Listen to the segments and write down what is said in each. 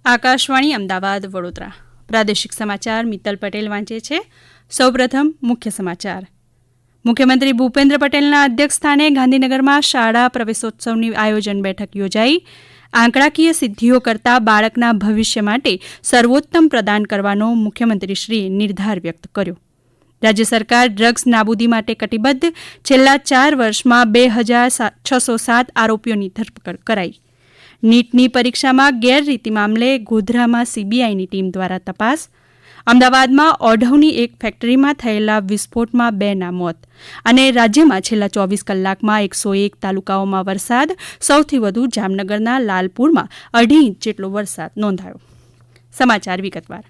આકાશવાણી અમદાવાદ વડોદરા પ્રાદેશિક સમાચાર મિત્તલ પટેલ વાંચે છે. સૌપ્રથમ મુખ્ય સમાચાર. મુખ્યમંત્રી ભૂપેન્દ્ર પટેલના અધ્યક્ષસ્થાને ગાંધીનગરમાં શાળા પ્રવેશોત્સવની આયોજન બેઠક યોજાઈ. આંકડાકીય સિદ્ધિઓ કરતા બાળકના ભવિષ્ય માટે સર્વોત્તમ પ્રદાન કરવાનો મુખ્યમંત્રીશ્રીએ નિર્ધાર વ્યક્ત કર્યો. રાજ્ય સરકાર ડ્રગ્સ નાબૂદી માટે કટિબદ્ધ. છેલ્લા 4 વર્ષમાં 2607 આરોપીઓની ધરપકડ કરાઈ. નીટની પરીક્ષામાં ગેરરીતિ મામલે ગોધરામાં સીબીઆઈની ટીમ દ્વારા તપાસ. અમદાવાદમાં ઓઢવની એક ફેક્ટરીમાં થયેલા વિસ્ફોટમાં 2ના મોત. અને રાજ્યમાં છેલ્લા 24 કલાકમાં 101 તાલુકાઓમાં વરસાદ. સૌથી વધુ જામનગરના લાલપુરમાં 2.5 ઇંચ જેટલો વરસાદ નોંધાયો. સમાચાર વિગતવાર.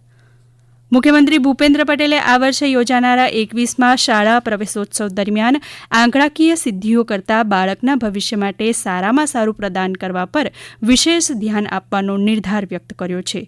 મુખ્યમંત્રી ભૂપેન્દ્ર પટેલે આ વર્ષે યોજાનારા 21મા શાળા પ્રવેશોત્સવ દરમિયાન આંકડાકીય સિદ્ધિઓ કરતા બાળકના ભવિષ્ય માટે સારામાં સારું પ્રદાન કરવા પર વિશેષ ધ્યાન આપવાનો નિર્ધાર વ્યક્ત કર્યો છે.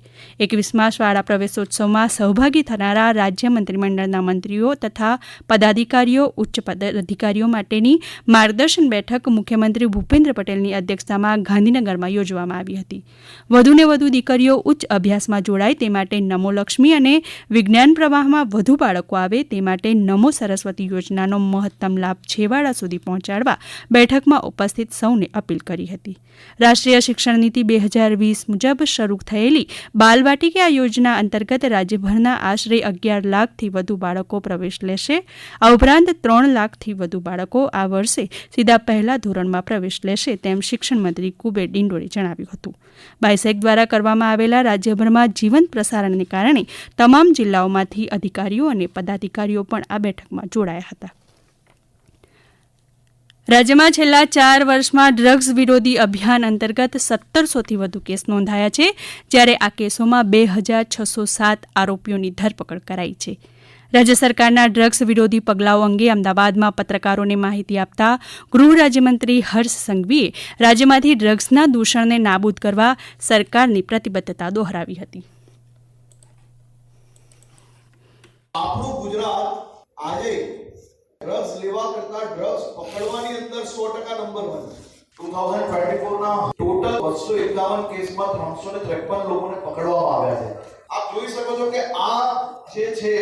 21મા શાળા પ્રવેશોત્સવમાં સહભાગી થનારા રાજ્ય મંત્રીમંડળના મંત્રીઓ તથા પદાધિકારીઓ ઉચ્ચ અધિકારીઓ માટેની માર્ગદર્શન બેઠક મુખ્યમંત્રી ભૂપેન્દ્ર પટેલની અધ્યક્ષતામાં ગાંધીનગરમાં યોજવામાં આવી હતી. વધુને વધુ દીકરીઓ ઉચ્ચ અભ્યાસમાં જોડાય તે માટે નમો લક્ષ્મી અને વિજ્ઞાન પ્રવાહમાં વધુ બાળકો આવે તે માટે નમો સરસ્વતી યોજનાનો મહત્તમ લાભ છેવાડા સુધી પહોંચાડવા બેઠકમાં ઉપસ્થિત સૌને અપીલ કરી હતી. રાષ્ટ્રીય શિક્ષણ નીતિ 2020 મુજબ શરૂ થયેલી બાલવાટિકા યોજના અંતર્ગત રાજ્યભરના આશરે 11 લાખથી વધુ બાળકો પ્રવેશ લેશે. આ ઉપરાંત 3 લાખથી વધુ બાળકો આ વર્ષે સીધા પહેલા ધોરણમાં પ્રવેશ લેશે તેમ શિક્ષણ મંત્રી કુબેર ડિંડોરે જણાવ્યું હતું. બાયસેગ દ્વારા કરવામાં આવેલા રાજ્યભરમાં જીવંત પ્રસારણને કારણે તમામ જિલ્લાઓમાંથી અધિકારીઓ અને પદાધિકારીઓ પણ આ બેઠકમાં જોડાયા હતા. રાજ્યમાં છેલ્લા 4 વર્ષમાં ડ્રગ્સ વિરોધી અભિયાન અંતર્ગત 1700થી વધુ કેસ નોંધાયા છે, જ્યારે આ કેસોમાં 2607 આરોપીઓની ધરપકડ કરાઈ છે. રાજ્ય સરકારના ડ્રગ્સ વિરોધી પગલાઓ અંગે અમદાવાદમાં પત્રકારોને માહિતી આપતા ગૃહ રાજ્યમંત્રી હર્ષ સંઘવીએ રાજ્યમાંથી ડ્રગ્સના દૂષણને નાબૂદ કરવા સરકારની પ્રતિબદ્ધતા દોહરાવી હતી. આપણું ગુજરાત આજે ડ્રગ્સ લેવા કરતા ડ્રગ્સ પકડવાની અંદર 100% નંબર 1 2024 ના ટોટલ 251 કેસમાં 353 લોકોને પકડવામાં આવ્યા છે. આપ જોઈ શકો છો કે આ જે છે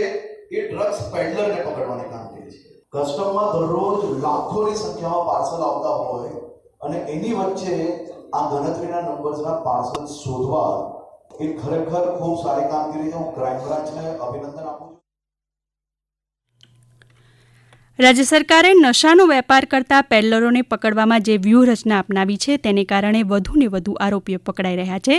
એ ડ્રગ્સ પેડલરને પકડવાની કામગીરી છે. કસ્ટમમાં દરરોજ લાખોની સંખ્યામાં પાર્સલ આવતા હોય અને એની વચ્ચે આ ગણતરીના નંબર્સના પાર્સલ શોધવા એ ખરેખર ખૂબ સારી કામગીરી છે. હું ક્રાઇમ બ્રાન્ચને અભિનંદન આપું છું. રાજ્ય સરકારે નશાનો વેપાર કરતા પેડલરોને પકડવામાં જે વ્યૂહરચના અપનાવી છે તેને કારણે વધુને વધુ આરોપીઓ પકડાઈ રહ્યા છે.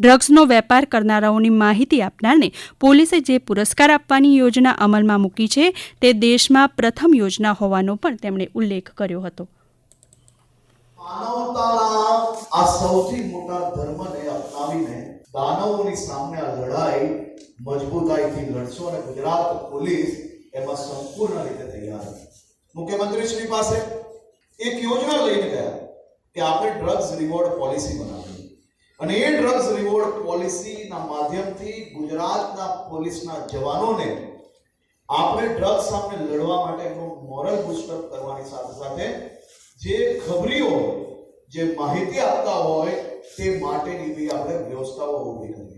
ડ્રગ્સનો વેપાર કરનારાઓની માહિતી આપનારને પોલીસે જે પુરસ્કાર આપવાની યોજના અમલમાં મૂકી છે તે દેશમાં પ્રથમ યોજના હોવાનો પણ તેમણે ઉલ્લેખ કર્યો હતો. માનવતાના આ સૌથી મોટા ધર્મને અપનાવીને દાનવોની સામે આ લડાઈ મજબૂતાઈથી લડશો અને ગુજરાત પોલીસ એમાં સંપૂર્ણ રીતે તૈયાર છે. મુખ્યમંત્રી શ્રી પાસે એક યોજના લઈને ગયા કે આપણે ડ્રગ્સ રિવોર્ડ પોલિસી બનાવીએ અને એ ડ્રગ્સ રિવોર્ડ પોલિસીના માધ્યમથી ગુજરાતના પોલીસના જવાનોને આપણે ડ્રગ્સ સામે લડવા માટે એનું મોરલ બૂસ્ટઅપ કરવાની સાથે સાથે જે ખબરીઓ જે માહિતી આપતા હોય તે માટેની બી આપણે વ્યવસ્થાઓ ઊભી કરીએ.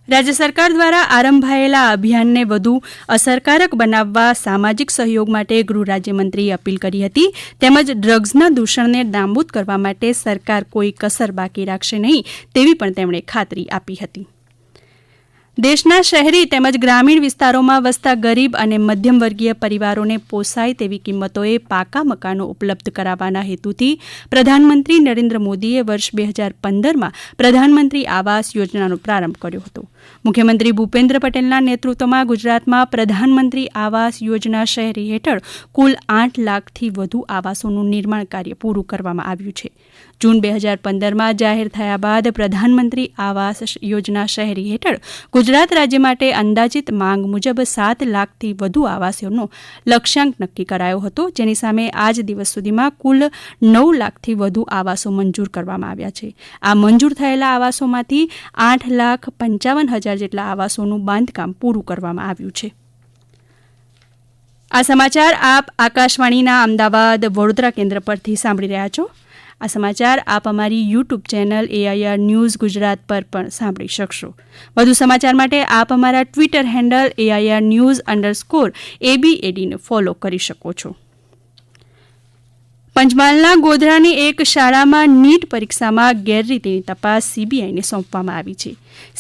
રાજ્ય સરકાર દ્વારા આરંભાયેલા અભિયાનને વધુ અસરકારક બનાવવા સામાજિક સહયોગ માટે ગૃહ રાજ્યમંત્રીએ અપીલ કરી હતી. તેમજ ડ્રગ્સના દૂષણને નાબૂદ કરવા માટે સરકાર કોઈ કસર બાકી રાખશે નહીં તેવી પણ તેમણે ખાતરી આપી હતી. દેશના શહેરી તેમજ ગ્રામીણ વિસ્તારોમાં વસતા ગરીબ અને મધ્યમ વર્ગીય પરિવારોને પોસાય તેવી કિંમતોએ પાકા મકાનો ઉપલબ્ધ કરાવવાના હેતુથી પ્રધાનમંત્રી નરેન્દ્ર મોદીએ વર્ષ 2015માં પ્રધાનમંત્રી આવાસ યોજનાનો પ્રારંભ કર્યો હતો. મુખ્યમંત્રી ભૂપેન્દ્ર પટેલના નેતૃત્વમાં ગુજરાતમાં પ્રધાનમંત્રી આવાસ યોજના શહેરી હેઠળ કુલ 8 લાખથી વધુ આવાસોનું નિર્માણ કાર્ય પૂરું કરવામાં આવ્યું છે. જૂન 2015માં જાહેર થયા બાદ પ્રધાનમંત્રી આવાસ યોજના શહેરી હેઠળ ગુજરાત રાજ્ય માટે અંદાજિત માંગ મુજબ 7 લાખથી વધુ આવાસોનો લક્ષ્યાંક નક્કી કરાયો હતો, જેની સામે આજ દિવસ સુધીમાં કુલ 9 લાખથી વધુ આવાસો મંજૂર કરવામાં આવ્યા છે. આ મંજૂર થયેલા આવાસોમાંથી 8,55,000 જેટલા આવાસોનું બાંધકામ પૂરું કરવામાં આવ્યું છે. આ સમાચાર આપ આકાશવાણીના અમદાવાદ વડોદરા કેન્દ્ર પરથી સાંભળી રહ્યા છો. આ સમાચાર આપ અમારી YouTube channel AIR news Gujarat પર પણ સાંભળી શકશો. વધુ સમાચાર માટે આપ અમારા ટ્વિટર હેન્ડલ AIR_news_ABAD ને ફોલો કરી શકો છો. પંચમહાલના ગોધરાની એક શાળામાં નીટ પરીક્ષામાં ગેરરીતિની તપાસ CBIને સોંપવામાં આવી છે.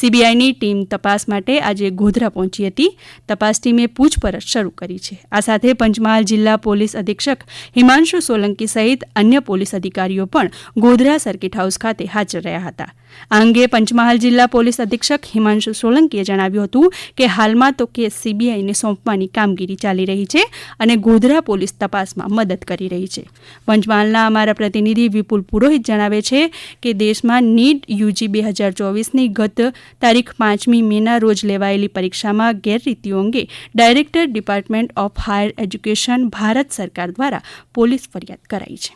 CBIની ટીમ તપાસ માટે આજે ગોધરા પહોંચી હતી. તપાસ ટીમે પૂછપરછ શરૂ કરી છે. આ સાથે પંચમહાલ જિલ્લા પોલીસ અધિક્ષક હિમાંશુ સોલંકી સહિત અન્ય પોલીસ અધિકારીઓ પણ ગોધરા સર્કિટ હાઉસ ખાતે હાજર રહ્યા હતા. આ અંગે પંચમહાલ જિલ્લા પોલીસ અધિક્ષક હિમાંશુ સોલંકીએ જણાવ્યું હતું કે હાલમાં તો કેસ CBIને સોંપવાની કામગીરી ચાલી રહી છે અને ગોધરા પોલીસ તપાસમાં મદદ કરી રહી છે. પંચમહાલના અમારા પ્રતિનિધિ વિપુલ પુરોહિત જણાવે છે કે દેશમાં નીટ UG 2024ની ગત તારીખ 5મી મેના રોજ લેવાયેલી પરીક્ષામાં ગેરરીતિઓ અંગે director department of higher education Bharat સરકાર દ્વારા પોલીસ ફરિયાદ કરાઈ છે.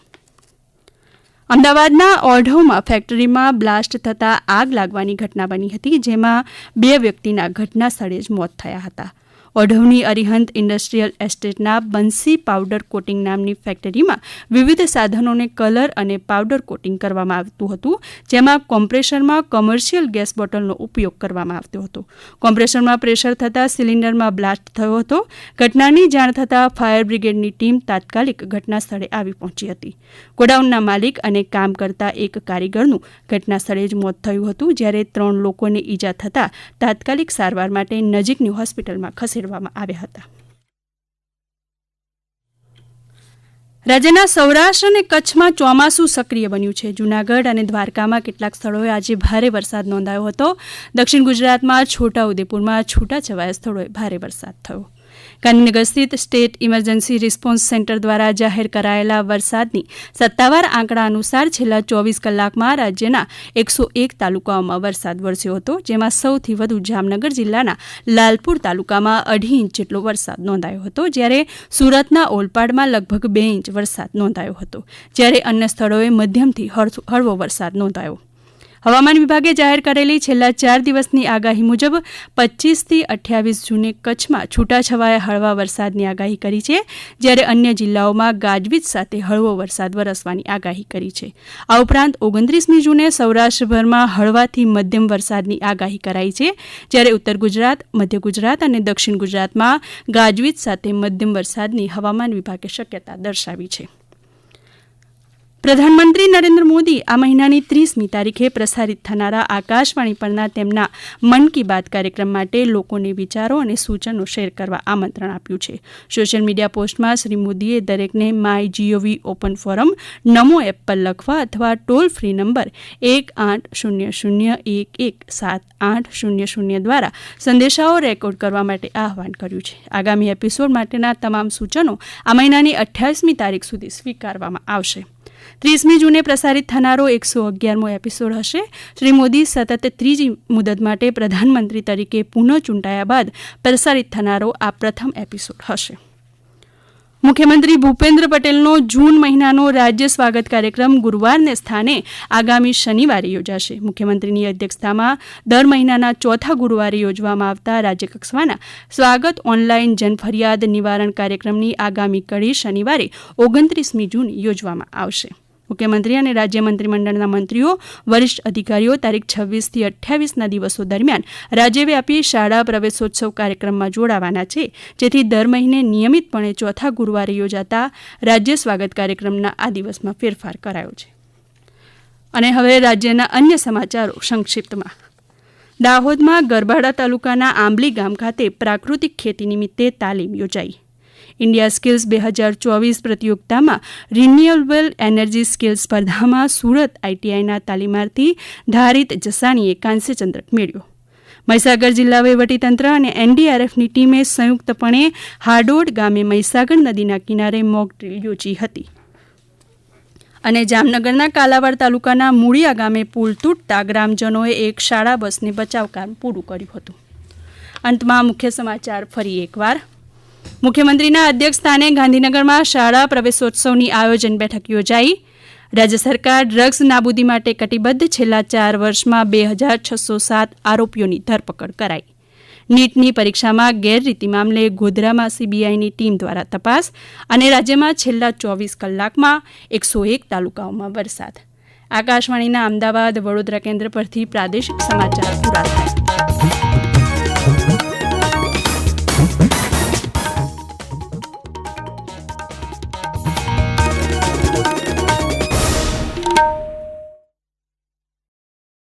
અમદાવાદના ઓઢવમાં ફેક્ટરીમાં બ્લાસ્ટ થતાં આગ લાગવાની ઘટના બની હતી, જેમાં 2 વ્યક્તિના ઘટના સ્થળે જ મોત થયા હતા. ઓઢવની અરિહંત ઇન્ડસ્ટ્રીયલ એસ્ટેટના બંસી પાવડર કોટિંગ નામની ફેક્ટરીમાં વિવિધ સાધનોને કલર અને પાવડર કોટિંગ કરવામાં આવતું હતું, જેમાં કોમ્પ્રેસરમાં કમર્શિયલ ગેસ બોટલનો ઉપયોગ કરવામાં આવતો હતો. કોમ્પ્રેસરમાં પ્રેશર થતાં સિલિન્ડરમાં બ્લાસ્ટ થયો હતો. ઘટનાની જાણ થતાં ફાયર બ્રિગેડની ટીમ તાત્કાલિક ઘટના સ્થળે આવી પહોંચી હતી. ગોડાઉનના માલિક અને કામ કરતા એક કારીગરનું ઘટના સ્થળે જ મોત થયું હતું, જ્યારે 3 લોકોને ઈજા થતાં તાત્કાલિક સારવાર માટે નજીકની હોસ્પિટલમાં ખસેડવામાં આવ્યા હતા. રાજ્યના સૌરાષ્ટ્ર અને કચ્છમાં ચોમાસું સક્રિય બન્યું છે. જૂનાગઢ અને દ્વારકામાં કેટલાક સ્થળોએ આજે ભારે વરસાદ નોંધાયો હતો. દક્ષિણ ગુજરાતમાં છોટાઉદેપુરમાં છૂટાછવાયા સ્થળોએ ભારે વરસાદ થયો. ગાંધીનગર સ્થિત સ્ટેટ ઇમરજન્સી રિસ્પોન્સ સેન્ટર દ્વારા જાહેર કરાયેલા વરસાદની સત્તાવાર આંકડા અનુસાર છેલ્લા 24 કલાકમાં રાજ્યના 101 તાલુકાઓમાં વરસાદ વરસ્યો હતો, જેમાં સૌથી વધુ જામનગર જિલ્લાના લાલપુર તાલુકામાં 2.5 ઇંચ જેટલો વરસાદ નોંધાયો હતો, જ્યારે સુરતના ઓલપાડમાં લગભગ 2 ઇંચ વરસાદ નોંધાયો હતો, જ્યારે અન્ય સ્થળોએ મધ્યમથી હળવો વરસાદ નોંધાયો. હવામાન વિભાગે જાહેર કરેલી છેલ્લા 4 દિવસની આગાહી મુજબ 25 થી 28 જૂને કચ્છમાં છૂટાછવાયા હળવા વરસાદની આગાહી કરી છે, જ્યારે અન્ય જિલ્લાઓમાં ગાજવીજ સાથે હળવો વરસાદ વરસવાની આગાહી કરી છે. આ ઉપરાંત 29મી જૂને સૌરાષ્ટ્રભરમાં હળવાથી મધ્યમ વરસાદની આગાહી કરાઈ છે, જ્યારે ઉત્તર ગુજરાત, મધ્ય ગુજરાત અને દક્ષિણ ગુજરાતમાં ગાજવીજ સાથે મધ્યમ વરસાદની હવામાન વિભાગે શક્યતા દર્શાવી છે. પ્રધાનમંત્રી નરેન્દ્ર મોદી આ મહિનાની 30મી તારીખે પ્રસારિત થનારા આકાશવાણી પરના તેમના મન કી બાત કાર્યક્રમ માટે લોકોને વિચારો અને સૂચનો શેર કરવા આમંત્રણ આપ્યું છે. સોશિયલ મીડિયા પોસ્ટમાં શ્રી મોદીએ દરેકને MyGov ઓપન ફોરમ, નમો એપ પર લખવા અથવા ટોલ ફ્રી નંબર 1-800-11-7800 દ્વારા સંદેશાઓ રેકોર્ડ કરવા માટે આહવાન કર્યું છે. આગામી એપિસોડ માટેના તમામ સૂચનો આ મહિનાની 28મી તારીખ સુધી સ્વીકારવામાં આવશે. 30મી જૂને પ્રસારિત થનારો 111મો એપિસોડ હશે. શ્રી મોદી સતત 3જી મુદત માટે પ્રધાનમંત્રી તરીકે પુનઃ ચૂંટાયા બાદ પ્રસારિત થનારો આ પ્રથમ એપિસોડ હશે. મુખ્યમંત્રી ભૂપેન્દ્ર પટેલનો જૂન મહિનાનો રાજ્ય સ્વાગત કાર્યક્રમ ગુરુવારને સ્થાને આગામી શનિવારે યોજાશે. મુખ્યમંત્રીની અધ્યક્ષતામાં દર મહિનાના ચોથા ગુરુવારે યોજવામાં આવતા રાજ્યકક્ષાના સ્વાગત ઓનલાઈન જનફરિયાદ નિવારણ કાર્યક્રમની આગામી કડી શનિવારે 29મી જૂન યોજવામાં આવશે. મુખ્યમંત્રી અને રાજ્ય મંત્રીમંડળના મંત્રીઓ, વરિષ્ઠ અધિકારીઓ તારીખ 26 થી 28ના દિવસો દરમિયાન રાજ્યવ્યાપી શાળા પ્રવેશોત્સવ કાર્યક્રમમાં જોડાવાના છે, જેથી દર મહિને નિયમિતપણે ચોથા ગુરુવારે યોજાતા રાજ્ય સ્વાગત કાર્યક્રમના આ દિવસમાં ફેરફાર કરાયો છે. અને હવે રાજ્યના અન્ય સમાચારો સંક્ષિપ્તમાં. દાહોદમાં ગરબાડા તાલુકાના આંબલી ગામ ખાતે પ્રાકૃતિક ખેતી નિમિત્તે તાલીમ યોજાઈ. ઇન્ડિયા સ્કિલ્સ 2024 પ્રતિયોગિતામાં રિન્યુએબલ એનર્જી સ્કિલ્સ સ્પર્ધામાં સુરત ITIના તાલીમાર્થી ધારિત જસાણીએ કાંસ્ય ચંદ્રક મેળવ્યો. મહીસાગર જિલ્લા વહીવટીતંત્ર અને NDRFની ટીમે સંયુક્તપણે હાડોડ ગામે મહીસાગર નદીના કિનારે મોક ડ્રીલ યોજી હતી. અને જામનગરના કાલાવાડ તાલુકાના મૂળિયા ગામે પુલ તૂટતા ગ્રામજનોએ એક શાળા બસને બચાવ કામ પૂરું કર્યું હતું. અંતમાં મુખ્ય સમાચાર ફરી એકવાર. મુખ્યમંત્રીના અધ્યક્ષસ્થાને ગાંધીનગરમાં શાળા પ્રવેશોત્સવની આયોજન બેઠક યોજાઈ. રાજ્ય સરકાર ડ્રગ્સ નાબૂદી માટે કટિબદ્ધ. છેલ્લા 4 વર્ષમાં 2607 આરોપીઓની ધરપકડ કરાઈ. નીટની પરીક્ષામાં ગેરરીતિ મામલે ગોધરામાં સીબીઆઈની ટીમ દ્વારા તપાસ અને રાજ્યમાં છેલ્લા 24 કલાકમાં 101 તાલુકાઓમાં વરસાદ. આકાશવાણીના અમદાવાદ વડોદરા કેન્દ્ર પરથી પ્રાદેશિક સમાચાર પૂરા થયા.